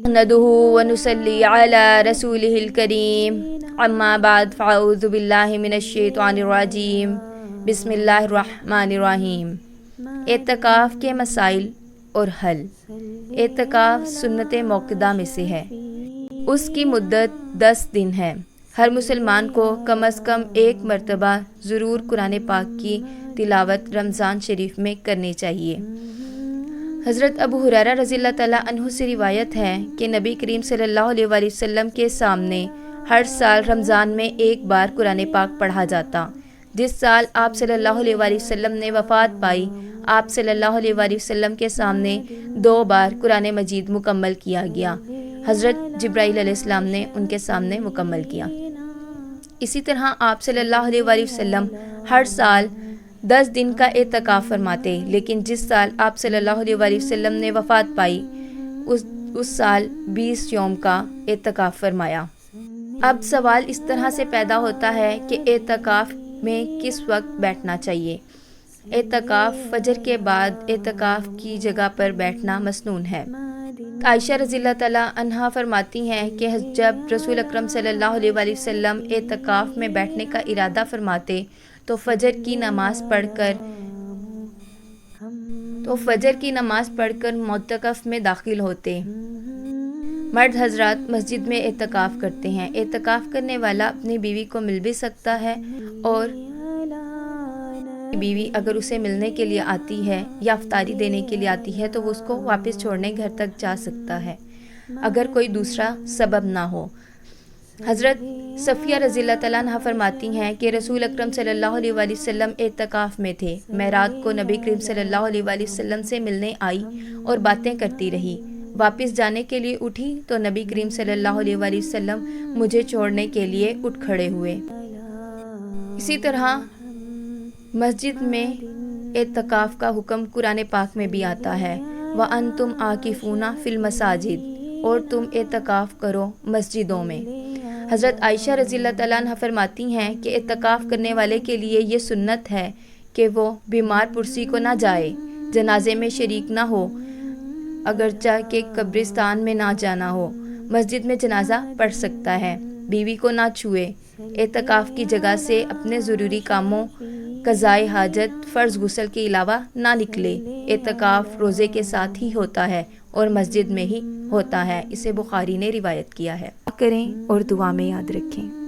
नदुहु व नुसल्ली अला रसूलिहिल करीम अम्मा बाद फ़अऊज़ु बिल्लाहि मिनश शैतानिर रजीम बिस्मिल्लाहिर रहमानिर रहीम। एतकाफ़ के मसाइल और हल। एतकाफ़ सुन्नत मौक़दा में से है। उसकी मुद्दत 10 दिन है। हर मुसलमान को कम अज़ कम एक मरतबा ज़रूर कुरान पाक की तिलावत रमज़ान शरीफ में करनी चाहिए। हज़रत अबू हुरैरा रज़ियल्लाहु तआला अन्हु से रिवायत है कि नबी करीम सल्लल्लाहु अलैहि वसल्लम के सामने हर साल रमज़ान में एक बार कुरान पाक पढ़ा जाता। जिस साल आप सल्लल्लाहु अलैहि वसल्लम ने वफ़ात पाई, आप सल्लल्लाहु अलैहि वसल्लम के सामने 2 बार कुरान मजीद मुकम्मल किया गया। हज़रत जिब्राईल अलैहिस्सलाम ने उनके सामने मुकम्मल किया। इसी तरह आप सल्लल्लाहु अलैहि वसल्लम हर साल 10 दिन का एतकाफ़ फरमाते, लेकिन जिस साल आप सल्लल्लाहु अलैहि वसल्लम ने वफ़ात पाई उस साल 20 यौम का एतकाफ़ फरमाया। अब सवाल इस तरह से पैदा होता है कि एतकाफ़ में किस वक्त बैठना चाहिए। एतकाफ़ फजर के बाद एतकाफ़ की जगह पर बैठना masnoon है। आयशा रज़ियल्लाहु तआला अन्हा फरमाती हैं कि जब रसूल अकरम सल्लल्लाहु अलैहि वसल्लम एतकाफ़ में बैठने का इरादा फरमाते तो फजर की नमाज़ पढ़कर मुअतकफ़ में दाखिल होते। मर्द हज़रात मस्जिद में एतकाफ़ करते हैं। एतकाफ़ करने वाला अपनी बीवी को मिल भी सकता है और बीवी अगर उसे मिलने के लिए आती है या अफ्तारी देने के लिए आती है तो वो उसको वापस छोड़ने घर तक जा सकता है अगर कोई दूसरा सबब ना हो। हज़रत सफ़िया रज़ियल्लाहु तआला अन्हा फरमाती हैं कि रसूल अकरम सल्लल्लाहु अलैहि वसल्लम एतकाफ़ में थे। मैं रात को नबी करीम सल्लल्लाहु अलैहि वसल्लम से मिलने आई और बातें करती रही। वापस जाने के लिए उठी तो नबी करीम सल्लल्लाहु अलैहि वसल्लम मुझे छोड़ने के लिए उठ खड़े हुए। इसी तरह मस्जिद में एतकाफ़ का हुक्म कुरान पाक में भी आता है, व अंतुम आकिफूना फिल मसाजिद, और तुम एतकाफ़ करो मस्जिदों में। हज़रत आयशा रज़ियल्लाहु तआला अन्हा फरमाती हैं कि एतकाफ़ करने वाले के लिए ये सुन्नत है कि वो बीमार पुरसी को ना जाए, जनाजे में शरीक ना हो, अगरचा के कब्रिस्तान में ना जाना हो, मस्जिद में जनाजा पढ़ सकता है, बीवी को ना छुए, एतकाफ़ की जगह से अपने ज़रूरी कामों क़ज़ाए हाजत फ़र्ज़ गुस्ल के अलावा ना निकले। एतकाफ़ रोज़े के साथ ही होता है और मस्जिद में ही होता है। इसे बुखारी ने रिवायत किया है। करें और दुआ में याद रखें।